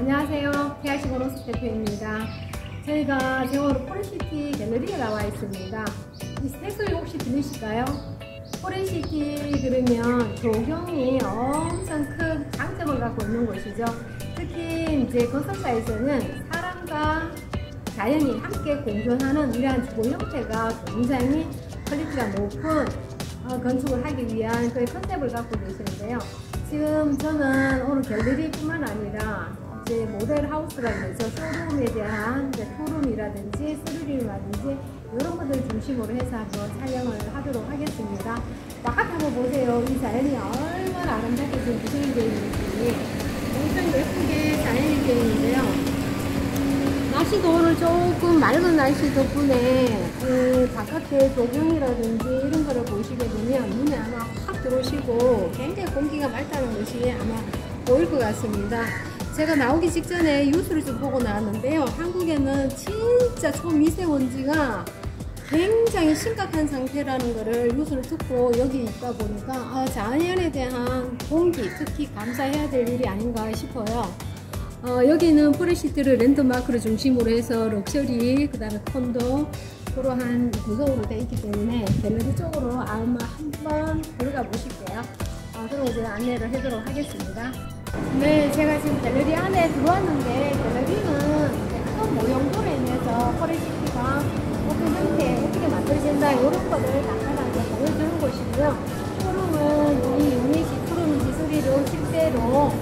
안녕하세요. PRC고로스 대표입니다. 저희가 제호로 포레시티 갤러리에 나와 있습니다. 이 스택 소리 혹시 들리실까요? 포레시티 그러면 조경이 엄청 큰 장점을 갖고 있는 곳이죠. 특히 이제 건설사에서는 사람과 자연이 함께 공존하는 이러한 주거 형태가 굉장히 퀄리티가 높은 건축을 하기 위한 그 컨셉을 갖고 계시는데요. 지금 저는 오늘 갤러리뿐만 아니라 이제 모델 하우스가 있죠. 쇼룸에 대한 투룸이라든지 스루룸이라든지 이런 것들 중심으로 해서 한번 촬영을 하도록 하겠습니다. 바깥 한번 보세요. 이 자연이 얼마나 아름답게 지금 구성이 되어 있는지 엄청 예쁘게 자연이 되어 있는데요. 날씨도 오늘 조금 맑은 날씨 덕분에 바깥에 조경이라든지 이런 거를 보시게 되면 눈에 아마 확 들어오시고 굉장히 공기가 맑다는 것이 아마 보일 것 같습니다. 제가 나오기 직전에 뉴스를 좀 보고 나왔는데요. 한국에는 진짜 초미세먼지가 굉장히 심각한 상태라는 거를 뉴스를 듣고 여기 있다 보니까 자연에 대한 공기, 특히 감사해야 될 일이 아닌가 싶어요. 여기는 포레시티를 랜드마크를 중심으로 해서 럭셔리, 그 다음에 콘도, 그러한 구성으로 되어 있기 때문에 갤러리 쪽으로 아마 한번 들어가 보실게요. 그리고 제가 안내를 하도록 하겠습니다. 네, 제가 지금 갤러리 안에 들어왔는데 갤러리는 큰 모형도로 인해서 포레시티가 어떤 형태, 어떻게 만들어진다 이런 것을 간단하게 보여주는 곳이고요. 푸름은 이 유닛이 푸름 기술이로 실제로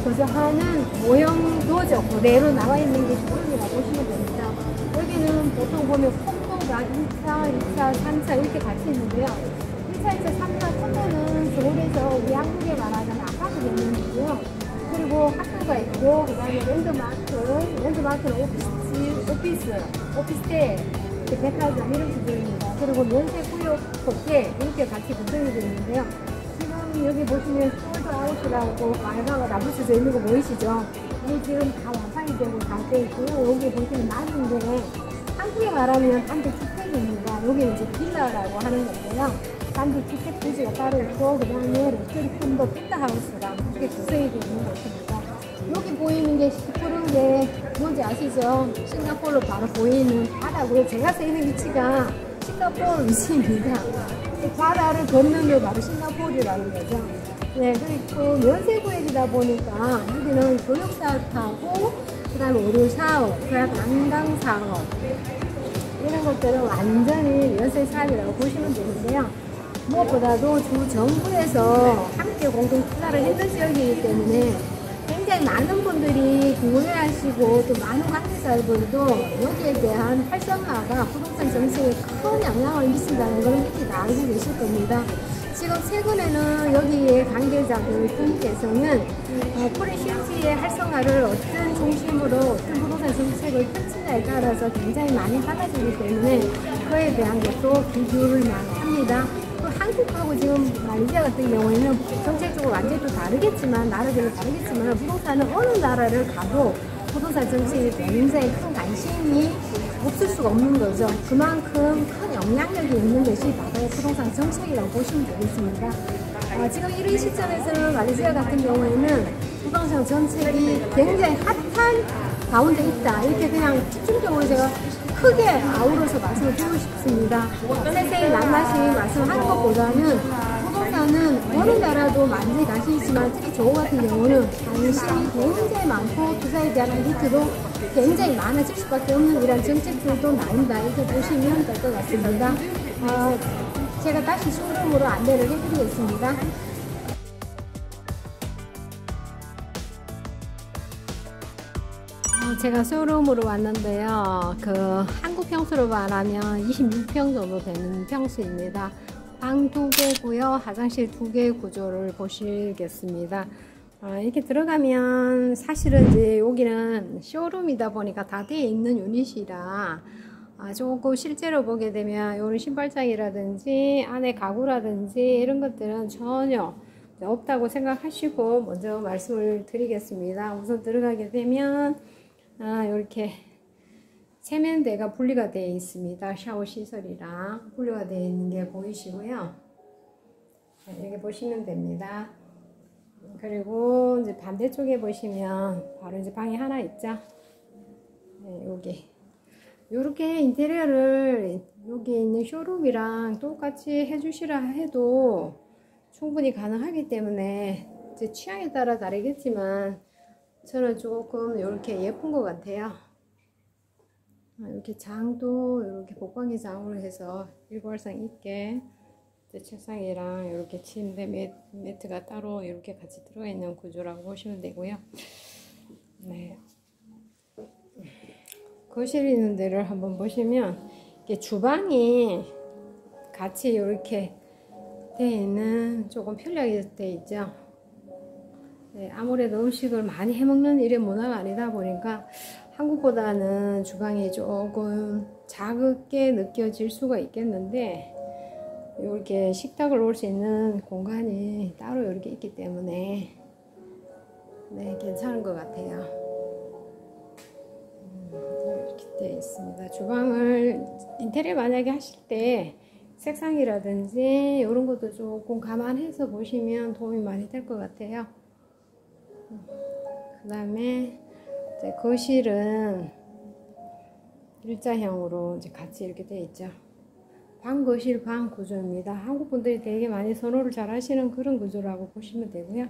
거주하는 모형도죠. 그대로 나와 있는 게 푸름이라고 보시면 됩니다. 여기는 보통 보면 콘도가 1차, 2차, 3차 이렇게 같이 있는데요. 1차, 2차, 3차 콘도는 서울에서 우리 한국에 말하는 아파트 개념이고요. 그리고 학교가 있고, 그 다음에 랜드마크는 오피스텔, 백화점 이런 구조입니다. 그리고 면세구역 호텔 이렇게 같이 구성이 되어 있는데요. 지금 여기 보시면 솔드아웃이라고 말가가 붙여져 있는 거 보이시죠? 이게 지금 다 완성이 되고 다 되어 있고요. 여기 보시면 낮은데 한국에 말하면 단독주택입니다. 여기 이제 빌라라고 하는 건데요. 단독주택 부지가 따로 있고, 그 다음에 럭셔리 콘도 펜트하우스가 이렇게 구성이 되어 있는 곳입니다. 여기 보이는 게 푸른 게 뭔지 아시죠? 싱가포르로 바로 보이는 바다고요. 제가 서 있는 위치가 싱가포르 위치입니다. 바다를 걷는 게 바로 싱가포르라는 거죠. 네, 그리고 면세구역이다 보니까 여기는 교육사업하고, 그 다음에 의료사업, 그 다음에 관광사업 이런 것들은 완전히 면세사업이라고 보시면 되는데요. 무엇보다도 주 정부에서 함께 공동 투자를 했던 지역이기 때문에 굉장히 많은 분들이 궁금해하시고 또 많은 관계자분들도 여기에 대한 활성화가 부동산 정책에 큰 영향을 미친다는 걸 이렇게 다 알고 계실 겁니다. 지금 최근에는 여기에 관계자들 분께서는 포레시티의 활성화를 어떤 중심으로 어떤 부동산 정책을 펼치냐에 따라서 굉장히 많이 달라지기 때문에 그에 대한 것도 비교를 많이 합니다. 한국하고 지금 말레이시아 같은 경우에는 정책적으로 완전히 또 다르겠지만, 나라별로 다르겠지만, 부동산은 어느 나라를 가도 부동산 정책에 굉장히 큰 관심이 없을 수가 없는 거죠. 그만큼 큰 영향력이 있는 것이 바로 부동산 정책이라고 보시면 되겠습니다. 지금 이런 시점에서는 말레이시아 같은 경우에는 부동산 정책이 굉장히 핫한 가운데 있다. 이렇게 그냥 집중적으로 제가 크게 아우러서 말씀을 드리고 싶습니다. 세세히 낱낱이 말씀하는 것보다는 부동산은 어느 나라도 많이 관심이 있지만 특히 저거 같은 경우는 관심이 굉장히 많고 투자에 대한 리스크도 굉장히 많아질 수밖에 없는 이런 정책들도 나온다. 이렇게 보시면 될 것 같습니다. 제가 다시 쇼룸으로 안내를 해드리겠습니다. 제가 쇼룸으로 왔는데요. 한국 평수로 말하면 26평 정도 되는 평수입니다. 방 2개고요. 화장실 2개 구조를 보시겠습니다. 이렇게 들어가면 사실은 이제 여기는 쇼룸이다 보니까 다 되어 있는 유닛이라 조금 실제로 보게 되면 이런 신발장이라든지 안에 가구라든지 이런 것들은 전혀 없다고 생각하시고 먼저 말씀을 드리겠습니다. 우선 들어가게 되면 이렇게 세면대가 분리가 되어 있습니다. 샤워 시설이랑 분리가 되어 있는 게 보이시고요. 여기 보시면 됩니다. 그리고 이제 반대쪽에 보시면 바로 이제 방이 하나 있죠. 네, 여기. 요렇게 인테리어를 여기 있는 쇼룸이랑 똑같이 해주시라 해도 충분히 가능하기 때문에 제 취향에 따라 다르겠지만 저는 조금 이렇게 예쁜 것 같아요. 이렇게 장도 이렇게 복광기 장으로 해서 일괄성 있게 책상이랑 이렇게 침대 매트가 따로 이렇게 같이 들어있는 구조라고 보시면 되고요. 네. 거실 있는 데를 한번 보시면 이게 주방이 같이 이렇게 되어 있는 조금 편리하게 되어 있죠. 네, 아무래도 음식을 많이 해먹는 이런 문화가 아니다 보니까 한국보다는 주방이 조금 작게 느껴질 수가 있겠는데 이렇게 식탁을 놓을 수 있는 공간이 따로 이렇게 있기 때문에 네, 괜찮은 것 같아요. 이렇게 되어 있습니다. 주방을 인테리어 만약에 하실 때 색상이라든지 이런 것도 조금 감안해서 보시면 도움이 많이 될 것 같아요. 그 다음에 거실은 일자형으로 이제 같이 이렇게 되어 있죠. 방, 거실, 방 구조입니다. 한국 분들이 되게 많이 선호를 잘 하시는 그런 구조라고 보시면 되고요.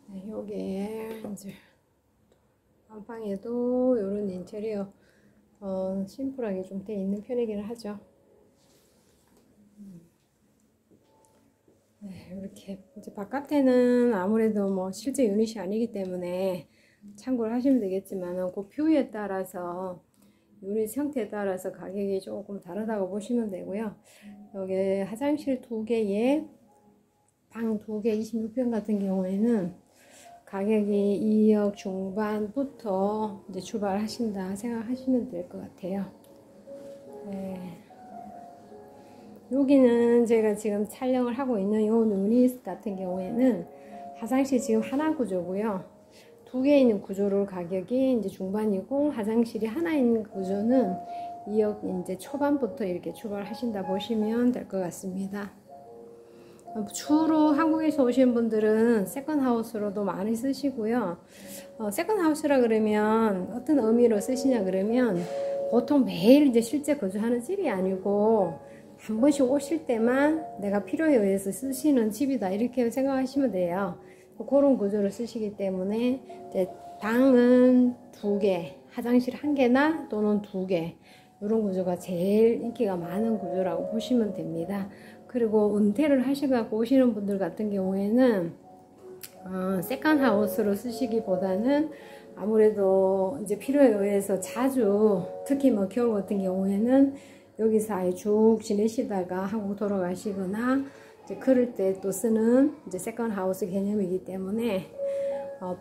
네, 여기에 이제 안방에도 이런 인테리어 심플하게 좀 되어 있는 편이긴 하죠. 네, 이렇게 이제 바깥에는 아무래도 뭐 실제 유닛이 아니기 때문에 참고를 하시면 되겠지만 그 뷰에 따라서 유닛 형태에 따라서 가격이 조금 다르다고 보시면 되고요. 여기 화장실 2개에 방 2개 26평 같은 경우에는 가격이 2억 중반부터 이제 출발하신다 생각하시면 될 것 같아요. 네. 여기는 제가 지금 촬영을 하고 있는 이 유닛 같은 경우에는 화장실 지금 하나 구조고요. 2개 있는 구조로 가격이 이제 중반이고 화장실이 하나 있는 구조는 2억 이제 초반부터 이렇게 출발하신다 보시면 될 것 같습니다. 주로 한국에서 오신 분들은 세컨하우스로도 많이 쓰시고요. 세컨하우스라 그러면 어떤 의미로 쓰시냐 그러면 보통 매일 이제 실제 거주하는 집이 아니고 한 번씩 오실 때만 내가 필요에 의해서 쓰시는 집이다 이렇게 생각하시면 돼요. 그런 구조를 쓰시기 때문에 이제 방은 2개, 화장실 1개나 또는 2개 이런 구조가 제일 인기가 많은 구조라고 보시면 됩니다. 그리고 은퇴를 하셔갖고 오시는 분들 같은 경우에는 세컨하우스로 쓰시기보다는 아무래도 이제 필요에 의해서 자주 특히 뭐 겨울 같은 경우에는 여기서 아예 쭉 지내시다가 한국 돌아가시거나 이제 그럴 때 또 쓰는 이제 세컨하우스 개념이기 때문에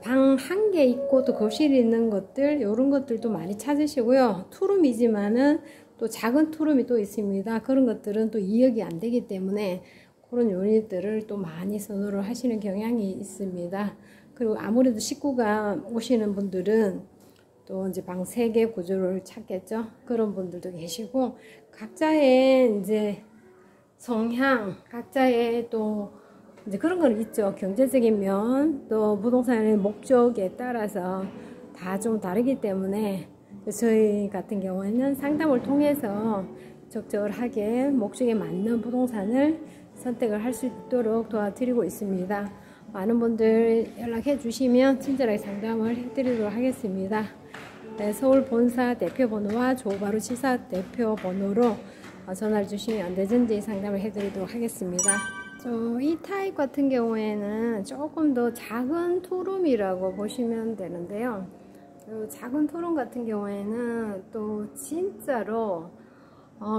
방 1개 있고 또 거실이 있는 것들 이런 것들도 많이 찾으시고요. 투룸이지만은 또 작은 투룸이 또 있습니다. 그런 것들은 또 2억이 안 되기 때문에 그런 유닛들을 또 많이 선호를 하시는 경향이 있습니다. 그리고 아무래도 식구가 오시는 분들은 또 이제 방 3개 구조를 찾겠죠. 그런 분들도 계시고 각자의 이제 성향, 각자의 또 이제 그런 건 있죠. 경제적인 면, 또 부동산의 목적에 따라서 다 좀 다르기 때문에 저희 같은 경우에는 상담을 통해서 적절하게 목적에 맞는 부동산을 선택을 할 수 있도록 도와드리고 있습니다. 많은 분들 연락해 주시면 친절하게 상담을 해드리도록 하겠습니다. 네, 서울 본사 대표번호와 조바로 지사 대표번호로 전화를 주시면 언제든지 상담을 해드리도록 하겠습니다. 이 타입 같은 경우에는 조금 더 작은 투룸이라고 보시면 되는데요. 작은 투룸 같은 경우에는 또 진짜로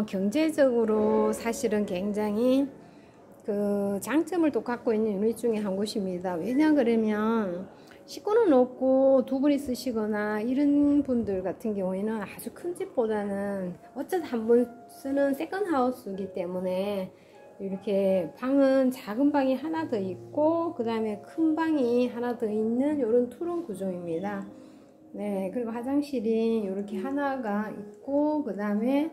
경제적으로 사실은 굉장히 그 장점을 또 갖고 있는 유닛 중에 한 곳입니다. 왜냐 그러면 식구는 없고 2분이 쓰시거나 이런 분들 같은 경우에는 아주 큰 집보다는 어쩌다 한 번 쓰는 세컨하우스이기 때문에 이렇게 방은 작은 방이 하나 더 있고 그 다음에 큰 방이 하나 더 있는 이런 투룸 구조입니다. 네, 그리고 화장실이 이렇게 하나가 있고 그 다음에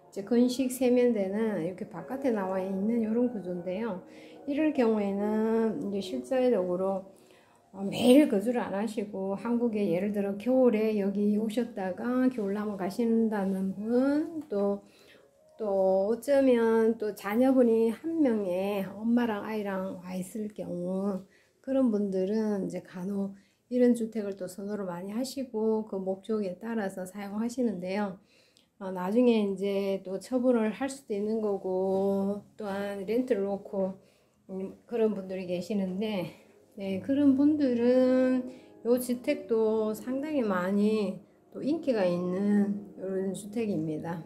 이제 건식 세면대는 이렇게 바깥에 나와 있는 이런 구조인데요. 이럴 경우에는 이제 실제적으로 매일 거주를 안 하시고 한국에 예를 들어 겨울에 여기 오셨다가 겨울나무 가신다는 분, 또 어쩌면 또 자녀분이 한 명에 엄마랑 아이랑 와 있을 경우, 그런 분들은 이제 간혹 이런 주택을 또 선호를 많이 하시고 그 목적에 따라서 사용하시는데요. 나중에 이제 또 처분을 할 수도 있는 거고, 또한 렌트를 놓고 그런 분들이 계시는데, 네, 그런 분들은 이 주택도 상당히 많이 또 인기가 있는 이런 주택입니다.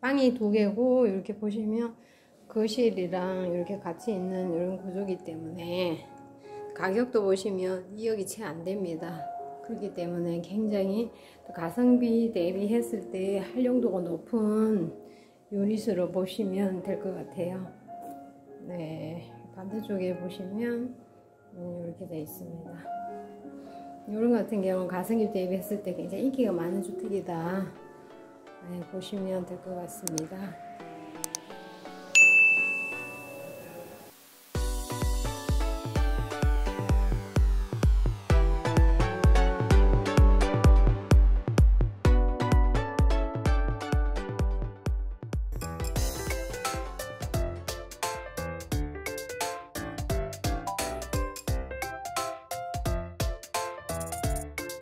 방이 2개고 이렇게 보시면 거실이랑 이렇게 같이 있는 이런 구조이기 때문에 가격도 보시면 2억이 채 안 됩니다. 그렇기 때문에 굉장히 또 가성비 대비했을 때 활용도가 높은 유닛으로 보시면 될 것 같아요. 네, 반대쪽에 보시면 이렇게 되어 있습니다. 이런 같은 경우는 가성비 대비했을 때 굉장히 인기가 많은 주택이다. 네, 보시면 될 것 같습니다.